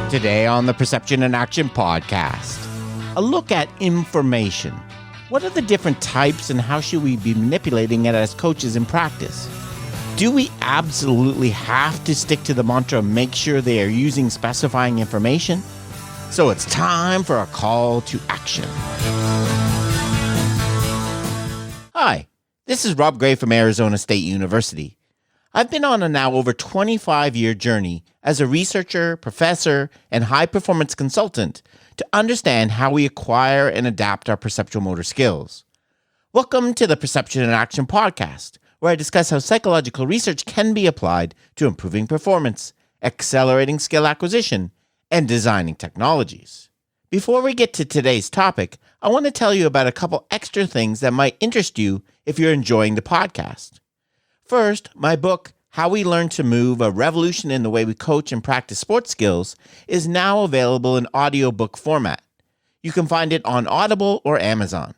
Today on the Perception and Action podcast, a look at information. What are the different types and how should we be manipulating it as coaches in practice? Do we absolutely have to stick to the mantra, make sure they are using specifying information? So it's time for a call to action. Hi, this is Rob Gray from Arizona State University. I've been on a now over 25-year journey as a researcher, professor, and high-performance consultant to understand how we acquire and adapt our perceptual motor skills. Welcome to the Perception and Action podcast, where I discuss how psychological research can be applied to improving performance, accelerating skill acquisition, and designing technologies. Before we get to today's topic, I want to tell you about a couple extra things that might interest you if you're enjoying the podcast. First, my book, How We Learn to Move, A Revolution in the Way We Coach and Practice Sports Skills, is now available in audiobook format. You can find it on Audible or Amazon.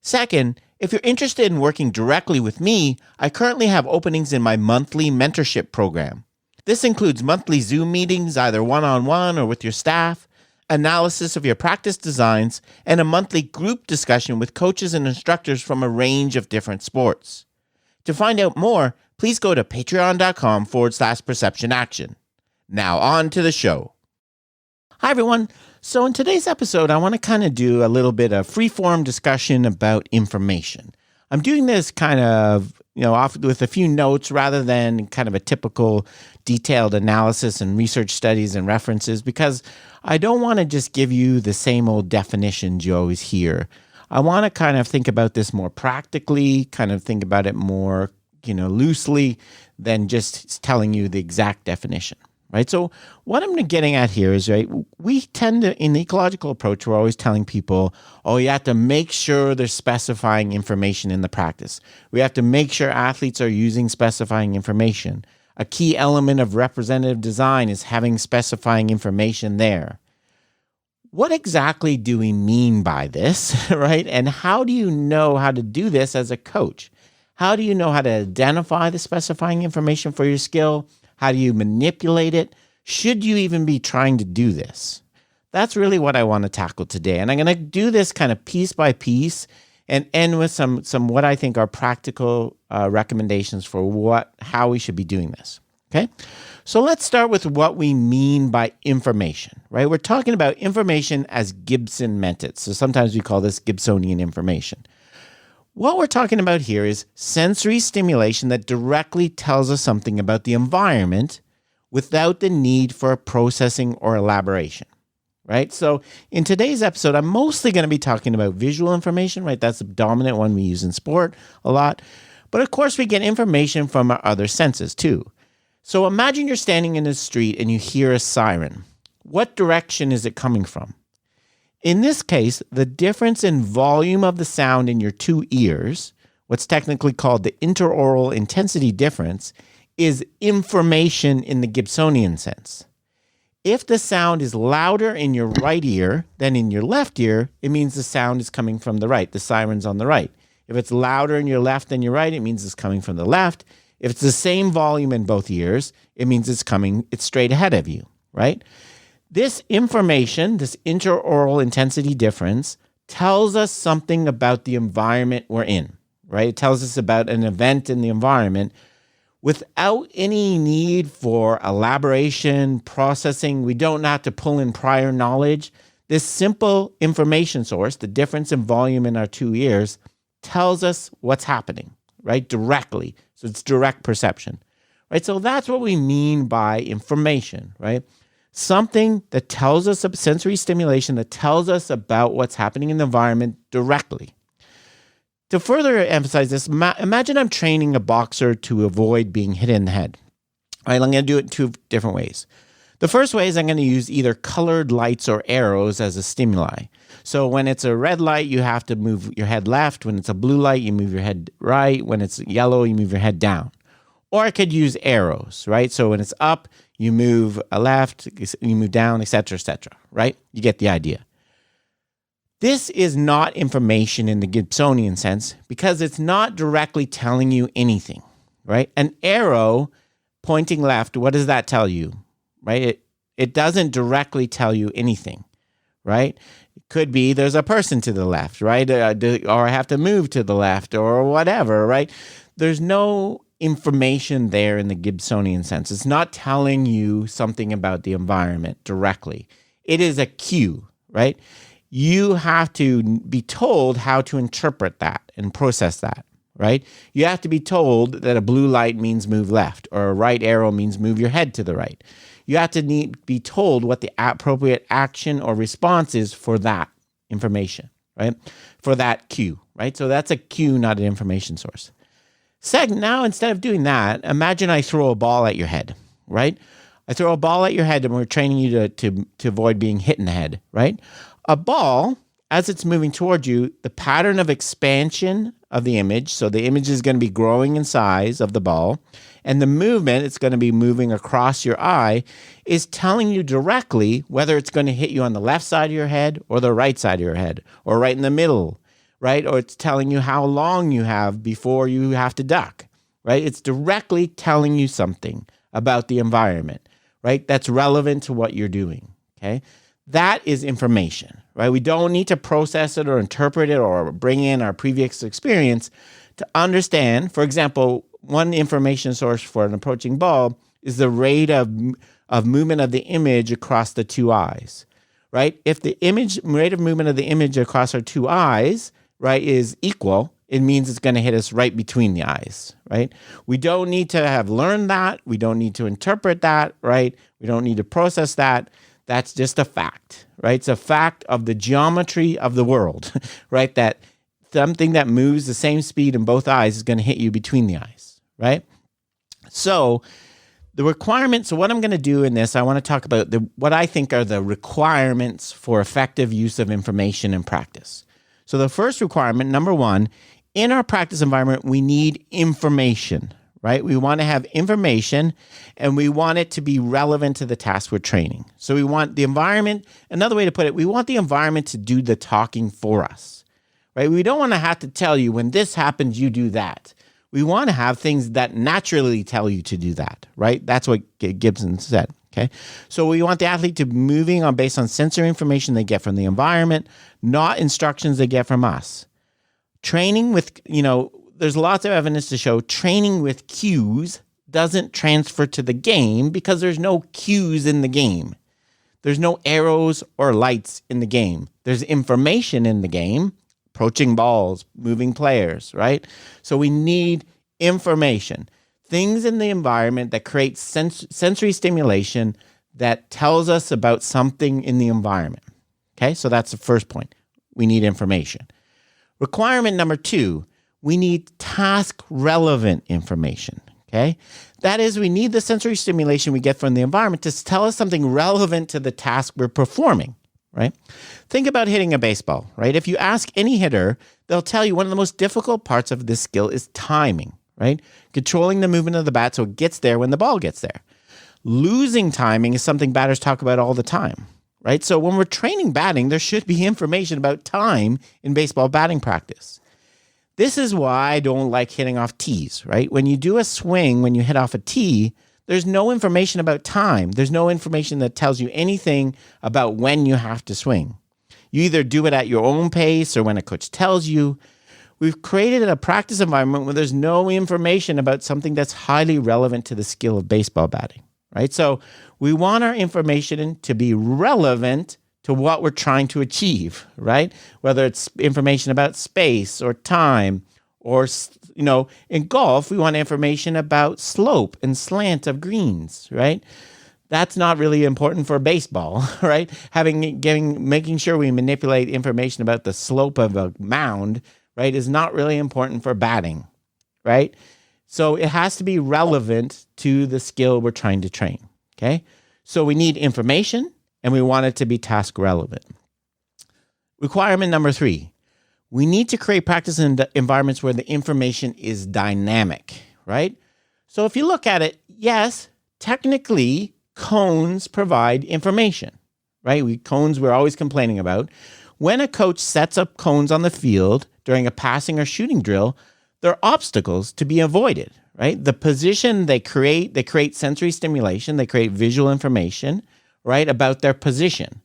Second, if you're interested in working directly with me, I currently have openings in my monthly mentorship program. This includes monthly Zoom meetings, either one-on-one or with your staff, analysis of your practice designs, and a monthly group discussion with coaches and instructors from a range of different sports. To find out more, please go to patreon.com/perceptionaction. Now on to the show. Hi, everyone. So in today's episode, I want to kind of do a little bit of free-form discussion about information. I'm doing this kind of, off with a few notes rather than kind of a typical detailed analysis and research studies and references, because I don't want to just give you the same old definitions you always hear. I want to kind of think about this more practically, kind of think about it more, loosely than just telling you the exact definition, right? So what I'm getting at here is, right, we tend to, in the ecological approach, we're always telling people, you have to make sure they're specifying information in the practice. We have to make sure athletes are using specifying information. A key element of representative design is having specifying information there. What exactly do we mean by this, right? And how do you know how to do this as a coach? How do you know how to identify the specifying information for your skill? How do you manipulate it? Should you even be trying to do this? That's really what I want to tackle today. And I'm going to do this kind of piece by piece and end with some what I think are practical recommendations for how we should be doing this. Okay? So let's start with what we mean by information, right? We're talking about information as Gibson meant it. So sometimes we call this Gibsonian information. What we're talking about here is sensory stimulation that directly tells us something about the environment without the need for processing or elaboration, right? So in today's episode, I'm mostly going to be talking about visual information, right? That's the dominant one we use in sport a lot. But of course, we get information from our other senses too. So imagine you're standing in the street and you hear a siren. What direction is it coming from? In this case, the difference in volume of the sound in your two ears, what's technically called the interaural intensity difference, is information in the Gibsonian sense. If the sound is louder in your right ear than in your left ear, it means the sound is coming from the right. The siren's on the right. If it's louder in your left than your right, it means it's coming from the left. If it's the same volume in both ears, it means it's straight ahead of you, right? This information, this interaural intensity difference, tells us something about the environment we're in, right? It tells us about an event in the environment without any need for elaboration, processing. We don't have to pull in prior knowledge. This simple information source, the difference in volume in our two ears, tells us what's happening, right? Directly. So it's direct perception, right? So that's what we mean by information, right? Something that tells us, sensory stimulation that tells us about what's happening in the environment directly. To further emphasize this, imagine I'm training a boxer to avoid being hit in the head. All right, I'm going to do it in two different ways. The first way is I'm going to use either colored lights or arrows as a stimuli. So when it's a red light, you have to move your head left. When it's a blue light, you move your head right. When it's yellow, you move your head down. Or I could use arrows, right? So when it's up, you move left, you move down, etc., right? You get the idea. This is not information in the Gibsonian sense because it's not directly telling you anything, right? An arrow pointing left, what does that tell you, right? It doesn't directly tell you anything, right? It could be there's a person to the left, right? Or I have to move to the left or whatever, right? There's no information there in the Gibsonian sense. It's not telling you something about the environment directly. It is a cue, right? You have to be told how to interpret that and process that, right? You have to be told that a blue light means move left or a right arrow means move your head to the right. You have to be told what the appropriate action or response is for that information, right? For that cue, right? So that's a cue, not an information source. Second, now instead of doing that, imagine I throw a ball at your head, right? I throw a ball at your head and we're training you to avoid being hit in the head, right? A ball, as it's moving towards you, the pattern of expansion of the image, so the image is going to be growing in size of the ball, and the movement, it's going to be moving across your eye, is telling you directly whether it's going to hit you on the left side of your head or the right side of your head, or right in the middle, right? Or it's telling you how long you have before you have to duck, right? It's directly telling you something about the environment, right? That's relevant to what you're doing, okay? That is information, right? We don't need to process it or interpret it or bring in our previous experience to understand. For example, one information source for an approaching ball is the rate of movement of the image across the two eyes, right? If the rate of movement of the image across our two eyes, right, is equal, it means it's going to hit us right between the eyes, right? We don't need to have learned that. We don't need to interpret that, right? We don't need to process that. That's just a fact, right? It's a fact of the geometry of the world, right? That something that moves the same speed in both eyes is going to hit you between the eyes, right? So the requirements, so what I'm going to do in this, I want to talk about what I think are the requirements for effective use of information in practice. So the first requirement, number one, in our practice environment, we need information, right? We want to have information and we want it to be relevant to the task we're training. So we want the environment, another way to put it, we want the environment to do the talking for us, right? We don't want to have to tell you when this happens, you do that. We want to have things that naturally tell you to do that, right? That's what Gibson said, okay? So we want the athlete to be moving on based on sensory information they get from the environment, not instructions they get from us. Training with, there's lots of evidence to show training with cues doesn't transfer to the game because there's no cues in the game. There's no arrows or lights in the game. There's information in the game, approaching balls, moving players, right? So we need information, things in the environment that create sensory stimulation that tells us about something in the environment. Okay, so that's the first point. We need information. Requirement number two, we need task-relevant information, okay? That is, we need the sensory stimulation we get from the environment to tell us something relevant to the task we're performing, right? Think about hitting a baseball, right? If you ask any hitter, they'll tell you one of the most difficult parts of this skill is timing, right? Controlling the movement of the bat so it gets there when the ball gets there. Losing timing is something batters talk about all the time, right? So when we're training batting, there should be information about time in baseball batting practice. This is why I don't like hitting off tees, right? When you do a swing, when you hit off a tee, there's no information about time. There's no information that tells you anything about when you have to swing. You either do it at your own pace or when a coach tells you. We've created a practice environment where there's no information about something that's highly relevant to the skill of baseball batting, right? So we want our information to be relevant to what we're trying to achieve, right? Whether it's information about space or time or, in golf, we want information about slope and slant of greens, right? That's not really important for baseball, right? Making sure we manipulate information about the slope of a mound, right, is not really important for batting, right? So it has to be relevant to the skill we're trying to train, okay? So we need information, and we want it to be task relevant. Requirement number three, we need to create practice environments where the information is dynamic, right? So if you look at it, yes, technically, cones provide information, right? Cones we're always complaining about. When a coach sets up cones on the field during a passing or shooting drill, they're obstacles to be avoided, right? The position they create sensory stimulation, they create visual information, right, about their position.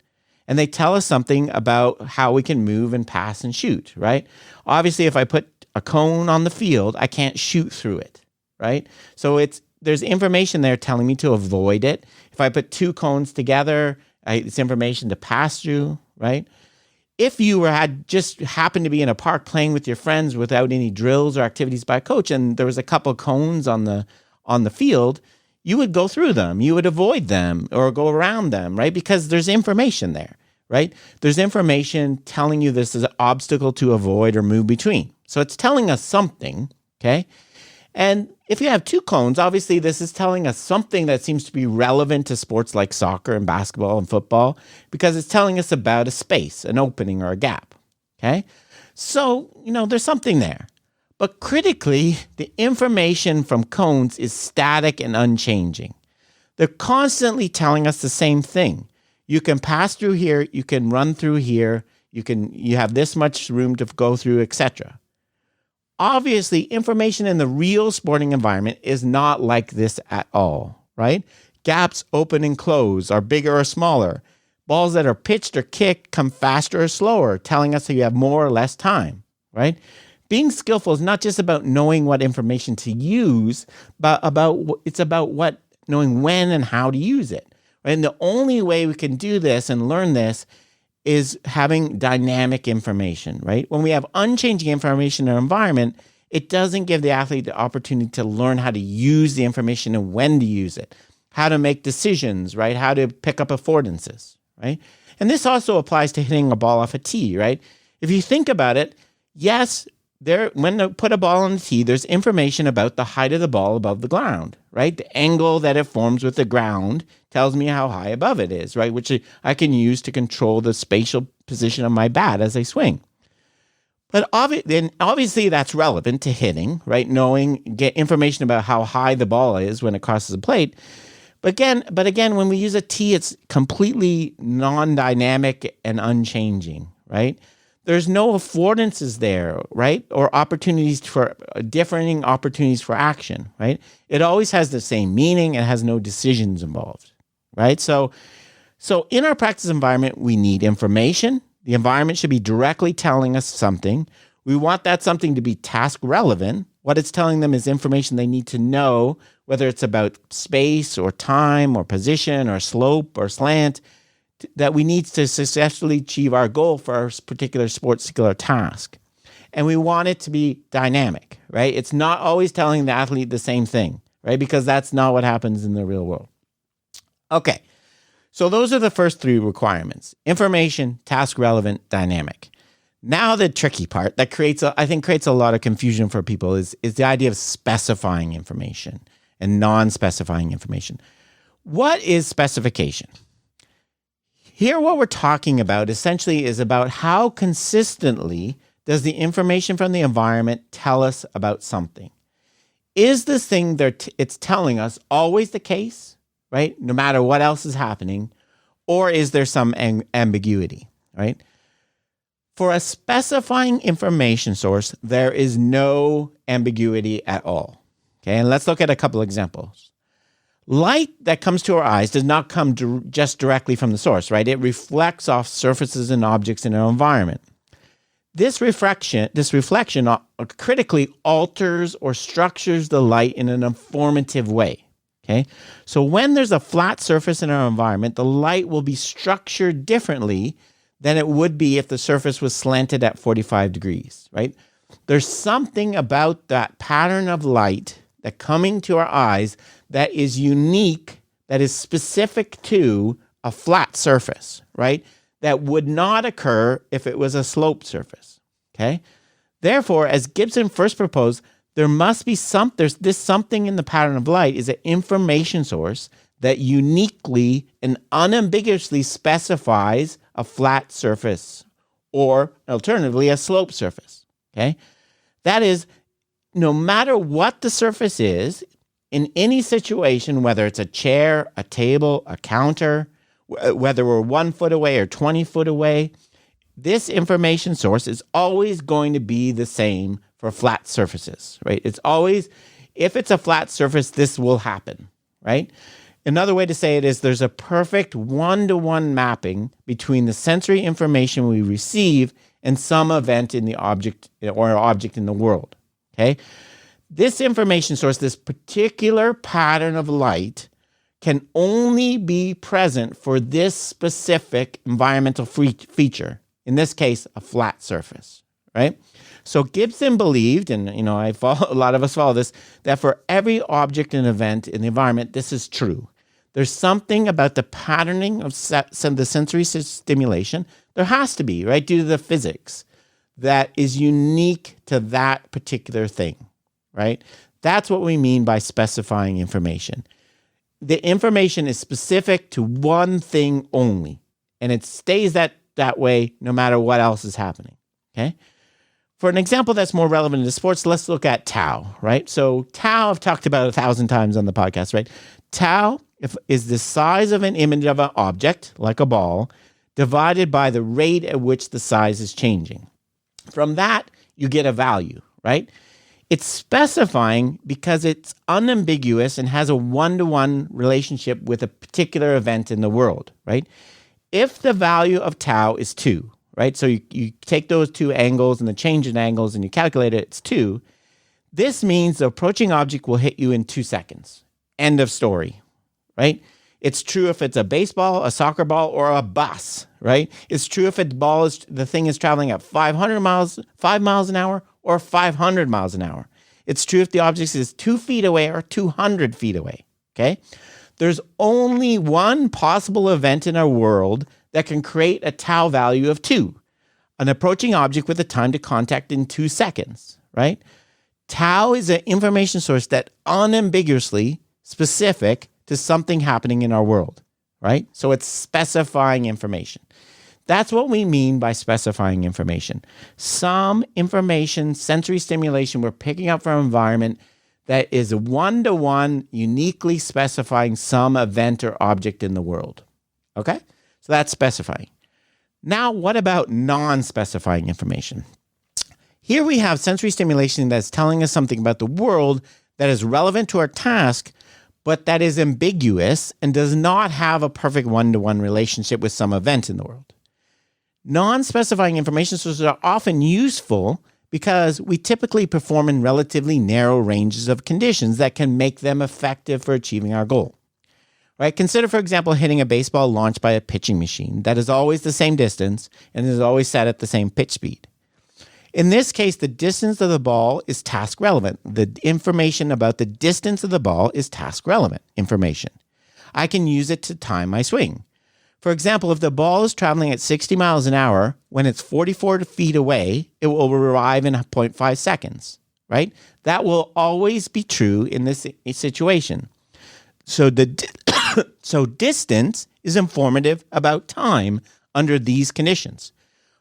And they tell us something about how we can move and pass and shoot, right? Obviously, if I put a cone on the field, I can't shoot through it, right? So there's information there telling me to avoid it. If I put two cones together, it's information to pass through, right? If you had just happened to be in a park playing with your friends without any drills or activities by a coach, and there was a couple of cones on the field, you would go through them, you would avoid them or go around them, right? Because there's information there, right? There's information telling you this is an obstacle to avoid or move between. So it's telling us something, okay? And if you have two cones, obviously this is telling us something that seems to be relevant to sports like soccer and basketball and football, because it's telling us about a space, an opening or a gap, okay? So, there's something there. But critically, the information from cones is static and unchanging. They're constantly telling us the same thing. You can pass through here, you can run through here, you have this much room to go through, etc. Obviously, information in the real sporting environment is not like this at all, right? Gaps open and close, are bigger or smaller. Balls that are pitched or kicked come faster or slower, telling us that you have more or less time, right? Being skillful is not just about knowing what information to use, but it's about knowing when and how to use it. Right? And the only way we can do this and learn this is having dynamic information, right? When we have unchanging information in our environment, it doesn't give the athlete the opportunity to learn how to use the information and when to use it, how to make decisions, right? How to pick up affordances, right? And this also applies to hitting a ball off a tee, right? If you think about it, yes, when they put a ball on the tee, there's information about the height of the ball above the ground, right? The angle that it forms with the ground tells me how high above it is, right? Which I can use to control the spatial position of my bat as I swing. But obviously that's relevant to hitting, right? Get information about how high the ball is when it crosses the plate. But again, when we use a tee, it's completely non-dynamic and unchanging, right? There's no affordances there, right? Or differing opportunities for action, right? It always has the same meaning and has no decisions involved, right? So in our practice environment, we need information. The environment should be directly telling us something. We want that something to be task relevant. What it's telling them is information they need to know, whether it's about space or time or position or slope or slant, that we need to successfully achieve our goal for our particular sportscular task. And we want it to be dynamic, right? It's not always telling the athlete the same thing, right? Because that's not what happens in the real world. Okay, so those are the first three requirements: information, task relevant, dynamic. Now the tricky part that creates a lot of confusion for people is the idea of specifying information and non-specifying information. What is specification? Here, what we're talking about essentially is about how consistently does the information from the environment tell us about something. Is this thing it's telling us always the case, right? No matter what else is happening, or is there some ambiguity, right? For a specifying information source, there is no ambiguity at all. Okay, and let's look at a couple examples. Light that comes to our eyes does not come just directly from the source, right? It reflects off surfaces and objects in our environment. This reflection critically alters or structures the light in an informative way, okay? So when there's a flat surface in our environment, the light will be structured differently than it would be if the surface was slanted at 45 degrees, right? There's something about that pattern of light that coming to our eyes that is unique, that is specific to a flat surface, right? That would not occur if it was a sloped surface, okay? Therefore, as Gibson first proposed, there's this something in the pattern of light is an information source that uniquely and unambiguously specifies a flat surface or alternatively a sloped surface, okay? That is, no matter what the surface is, in any situation, whether it's a chair, a table, a counter, whether we're 1 foot away or 20 foot away, this information source is always going to be the same for flat surfaces, right? It's always, if it's a flat surface, this will happen, right? Another way to say it is there's a perfect one-to-one mapping between the sensory information we receive and some event in the object or object in the world. Okay? This information source, this particular pattern of light, can only be present for this specific environmental feature. In this case, a flat surface, right? So Gibson believed, and a lot of us follow this, that for every object and event in the environment, this is true. There's something about the patterning of the sensory stimulation. There has to be, right, due to the physics, that is unique to that particular thing, right? That's what we mean by specifying information. The information is specific to one thing only, and it stays that way no matter what else is happening, okay? For an example that's more relevant to sports, let's look at tau, right? So tau, I've talked about 1,000 times on the podcast, right? Tau is the size of an image of an object, like a ball, divided by the rate at which the size is changing. From that, you get a value, right? It's specifying because it's unambiguous and has a one-to-one relationship with a particular event in the world, right? If the value of tau is 2, right? So you take those two angles and the change in angles and you calculate it, it's 2. This means the approaching object will hit you in 2 seconds. End of story, right? It's true if it's a baseball, a soccer ball, or a bus, right? It's true if the thing is traveling at 5 miles an hour or 500 miles an hour. It's true if the object is 2 feet away or 200 feet away, okay? There's only one possible event in our world that can create a tau value of 2, an approaching object with a time to contact in 2 seconds, right? Tau is an information source that unambiguously specific to something happening in our world, right? So it's specifying information. That's what we mean by specifying information. Some information, sensory stimulation we're picking up from environment that is one-to-one, uniquely specifying some event or object in the world. Okay? So that's specifying. Now, what about non-specifying information? Here we have sensory stimulation that's telling us something about the world that is relevant to our task, but that is ambiguous and does not have a perfect one-to-one relationship with some event in the world. Non-specifying information sources are often useful because we typically perform in relatively narrow ranges of conditions that can make them effective for achieving our goal. Right? Consider, for example, hitting a baseball launched by a pitching machine that is always the same distance and is always set at the same pitch speed. In this case, the distance of the ball is task relevant. The information about the distance of the ball is task relevant information. I can use it to time my swing. For example, if the ball is traveling at 60 miles an hour, when it's 44 feet away, it will arrive in 0.5 seconds, right? That will always be true in this situation. So distance is informative about time under these conditions.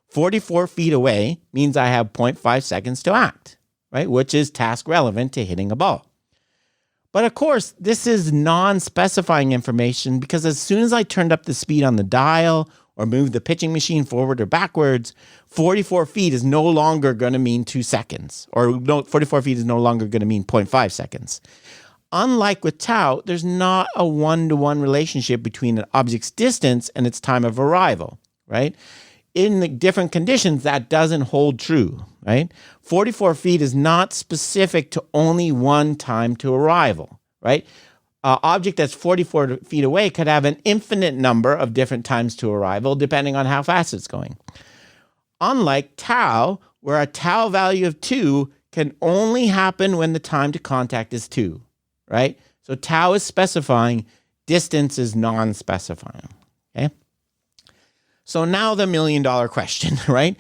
44 feet away means I have 0.5 seconds to act, right? Which is task relevant to hitting a ball. But of course, this is non-specifying information because as soon as I turned up the speed on the dial or moved the pitching machine forward or backwards, 44 feet is no longer going to mean 2 seconds, or 44 feet is no longer going to mean 0.5 seconds. Unlike with tau, there's not a one-to-one relationship between an object's distance and its time of arrival, right? In the different conditions, that doesn't hold true, right? 44 feet is not specific to only one time to arrival, right? An object that's 44 feet away could have an infinite number of different times to arrival, depending on how fast it's going. Unlike tau, where a tau value of 2 can only happen when the time to contact is 2, right? So tau is specifying, distance is non-specifying, okay? So now the $1 million question, right?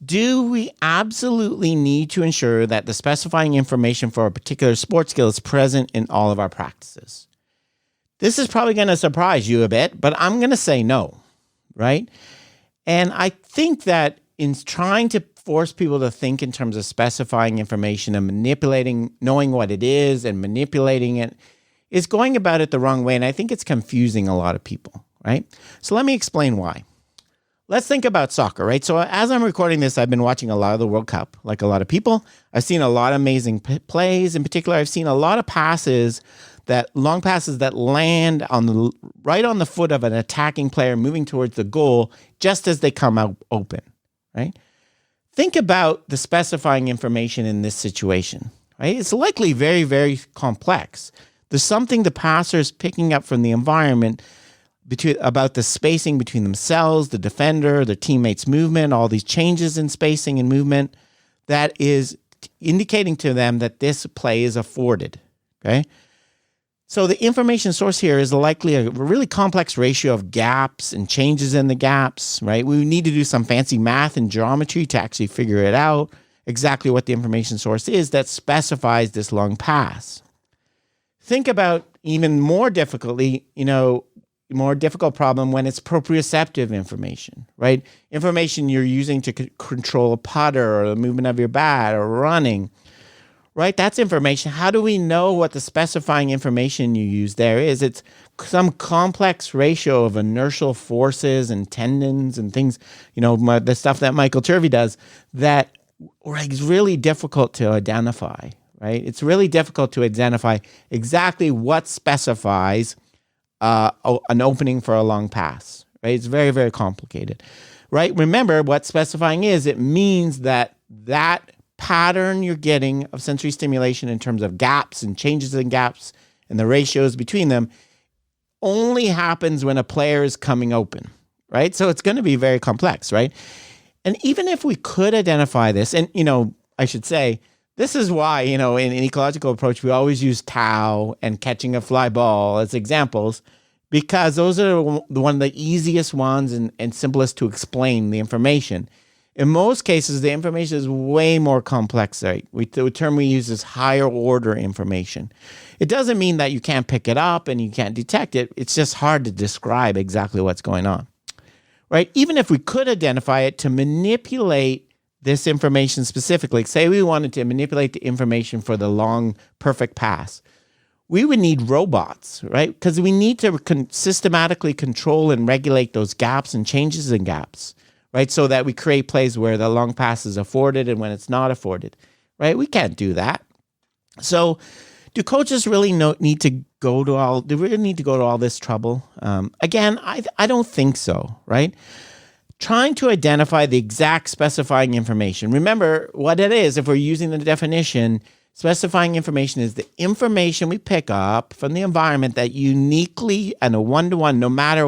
Do we absolutely need to ensure that the specifying information for a particular sports skill is present in all of our practices? This is probably going to surprise you a bit, but I'm going to say no, right? And I think that in trying to force people to think in terms of specifying information and manipulating, knowing what it is and manipulating it, is going about it the wrong way. And I think it's confusing a lot of people, right? So let me explain why. Let's think about soccer, right? So as I'm recording this, I've been watching a lot of the World Cup, like a lot of people. I've seen a lot of amazing plays. In particular, I've seen a lot of passes that long passes that land right on the foot of an attacking player moving towards the goal just as they come out open, right? Think about the specifying information in this situation, right? It's likely very, very complex. There's something the passer is picking up from the environment about the spacing between themselves, the defender, their teammates' movement, all these changes in spacing and movement that is indicating to them that this play is afforded, okay? So the information source here is likely a really complex ratio of gaps and changes in the gaps, right? We need to do some fancy math and geometry to actually figure it out, exactly what the information source is that specifies this long pass. Think about even more difficultly, more difficult problem when it's proprioceptive information, right? Information you're using to control a putter or the movement of your bat or running, right? That's information. How do we know what the specifying information you use there is? It's some complex ratio of inertial forces and tendons and things, the stuff that Michael Turvey does that is really difficult to identify, right? It's really difficult to identify exactly what specifies an opening for a long pass, right? It's very, very complicated, right? Remember what specifying is. It means that pattern you're getting of sensory stimulation in terms of gaps and changes in gaps and the ratios between them only happens when a player is coming open, right? So it's going to be very complex, right? And even if we could identify this, and, I should say, this is why, in an ecological approach, we always use tau and catching a fly ball as examples, because those are one of the easiest ones and simplest to explain the information. In most cases, the information is way more complex, right? The term we use is higher order information. It doesn't mean that you can't pick it up and you can't detect it. It's just hard to describe exactly what's going on, right? Even if we could identify it to manipulate this information specifically, say we wanted to manipulate the information for the long, perfect pass, we would need robots, right? Because we need to systematically control and regulate those gaps and changes in gaps, right? So that we create plays where the long pass is afforded and when it's not afforded, right? We can't do that. So do coaches really need to go to all this trouble? Again, I don't think so, right? Trying to identify the exact specifying information. Remember what it is. If we're using the definition, specifying information is the information we pick up from the environment that uniquely and a one-to-one, no matter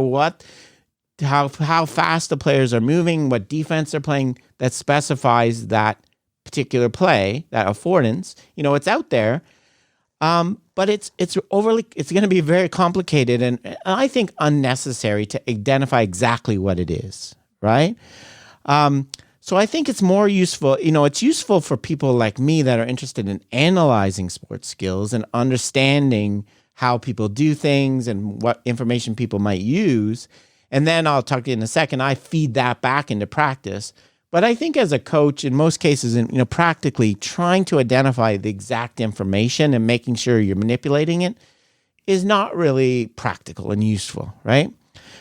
how fast the players are moving, what defense they're playing, that specifies that particular play, that affordance. It's out there, but it's going to be very complicated and I think unnecessary to identify exactly what it is. Right? So I think it's more useful, it's useful for people like me that are interested in analyzing sports skills and understanding how people do things and what information people might use. And then I'll talk to you in a second, I feed that back into practice. But I think as a coach, in most cases, practically trying to identify the exact information and making sure you're manipulating it is not really practical and useful, right?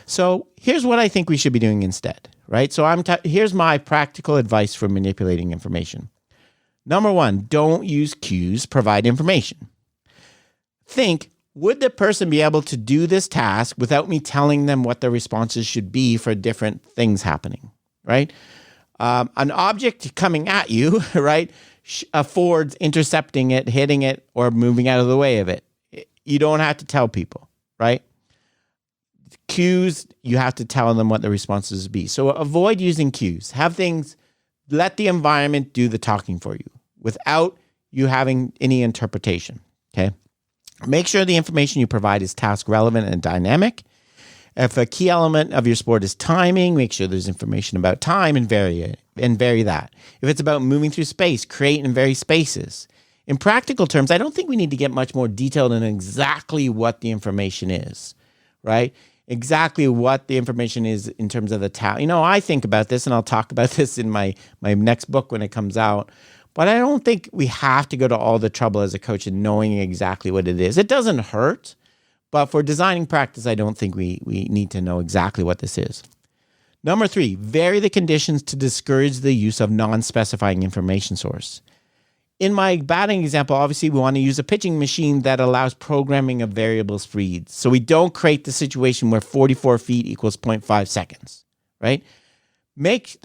So here's what I think we should be doing instead, right? So here's my practical advice for manipulating information. Number one, don't use cues, provide information. Think, would the person be able to do this task without me telling them what the responses should be for different things happening, right? An object coming at you, right, affords intercepting it, hitting it, or moving out of the way of it. You don't have to tell people, right? Cues, you have to tell them what the responses be. So avoid using cues. Let the environment do the talking for you without you having any interpretation, okay? Make sure the information you provide is task relevant and dynamic. If a key element of your sport is timing, make sure there's information about time and vary that. If it's about moving through space, create and vary spaces. In practical terms, I don't think we need to get much more detailed in exactly what the information is, right? Exactly what the information is in terms of the task. I think about this, and I'll talk about this in my next book when it comes out. But I don't think we have to go to all the trouble as a coach in knowing exactly what it is. It doesn't hurt, but for designing practice, I don't think we need to know exactly what this is. Number three, vary the conditions to discourage the use of non-specifying information source. in my batting example, obviously we want to use a pitching machine that allows programming of variable speeds. So we don't create the situation where 44 feet equals 0.5 seconds, right? Make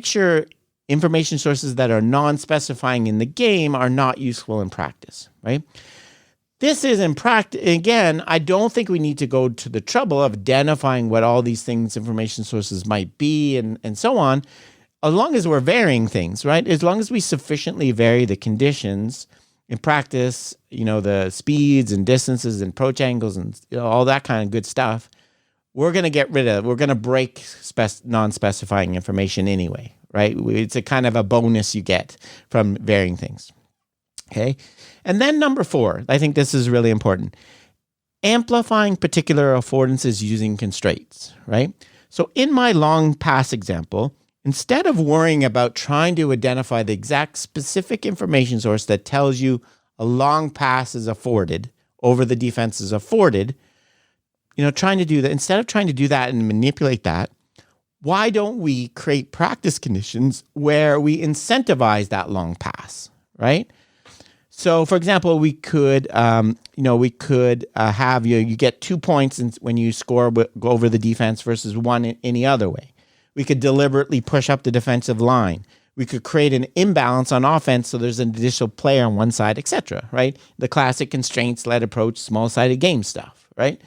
sure information sources that are non-specifying in the game are not useful in practice, right? This is in practice. Again, I don't think we need to go to the trouble of identifying what all these things, information sources might be and so on, as long as we're varying things, right? As long as we sufficiently vary the conditions in practice, the speeds and distances and approach angles and all that kind of good stuff, we're going to break non-specifying information anyway, right? It's a kind of a bonus you get from varying things. Okay. And then number 4, I think this is really important. Amplifying particular affordances using constraints, right? So in my long pass example, instead of worrying about trying to identify the exact specific information source that tells you a long pass is afforded over the defense is afforded, trying to do that, instead of trying to do that and manipulate that, why don't we create practice conditions where we incentivize that long pass, right? So, for example, we could, have you get 2 points when you go over the defense versus 1 in any other way. We could deliberately push up the defensive line. We could create an imbalance on offense so there's an additional player on one side, etc., right? The classic constraints-led approach, small-sided game stuff, right?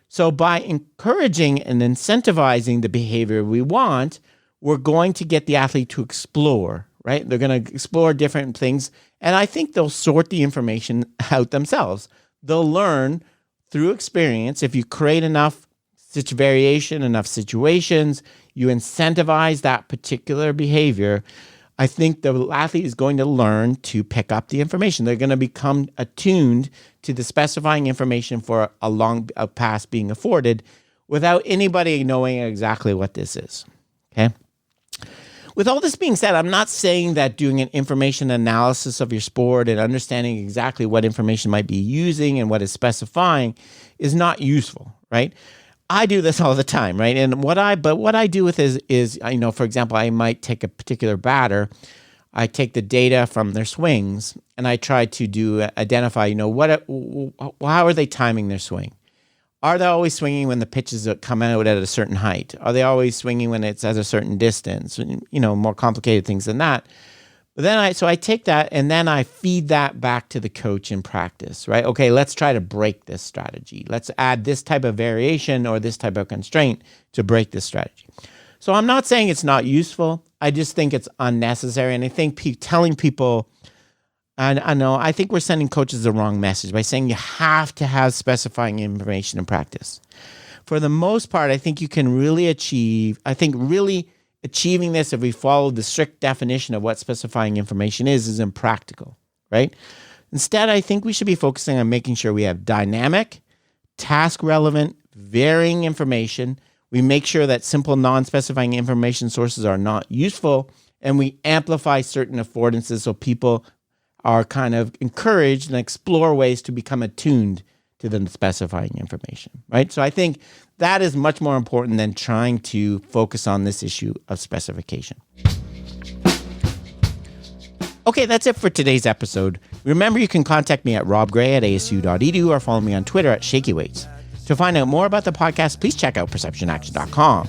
So by encouraging and incentivizing the behavior we want, we're going to get the athlete to explore, right? They're going to explore different things, and I think they'll sort the information out themselves. They'll learn through experience. If you create enough variation, enough situations, you incentivize that particular behavior, I think the athlete is going to learn to pick up the information. They're going to become attuned to the specifying information for a pass being afforded without anybody knowing exactly what this is. Okay. With all this being said, I'm not saying that doing an information analysis of your sport and understanding exactly what information might be using and what is specifying is not useful, right? I do this all the time, right? And what I do with is, for example, I might take a particular batter, I take the data from their swings, and I try to identify, how are they timing their swing? Are they always swinging when the pitches come out at a certain height? Are they always swinging when it's at a certain distance? More complicated things than that. But then I take that and then I feed that back to the coach in practice, right? Okay, let's try to break this strategy. Let's add this type of variation or this type of constraint to break this strategy. So I'm not saying it's not useful. I just think it's unnecessary. And I think telling people, and I think we're sending coaches the wrong message by saying you have to have specifying information in practice. For the most part, I think you can really achieving this, if we follow the strict definition of what specifying information is impractical, right? Instead, I think we should be focusing on making sure we have dynamic, task-relevant, varying information. We make sure that simple non-specifying information sources are not useful, and we amplify certain affordances so people are kind of encouraged and explore ways to become attuned to the specifying information, right? So I think that is much more important than trying to focus on this issue of specification. Okay, that's it for today's episode. Remember, you can contact me at robgray@asu.edu or follow me on Twitter at ShakyWeights. To find out more about the podcast, please check out perceptionaction.com.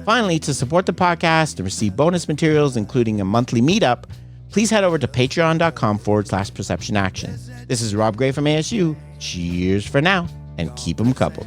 Finally, to support the podcast and receive bonus materials, including a monthly meetup, please head over to patreon.com/perceptionaction. This is Rob Gray from ASU. Cheers for now, and keep them coupled.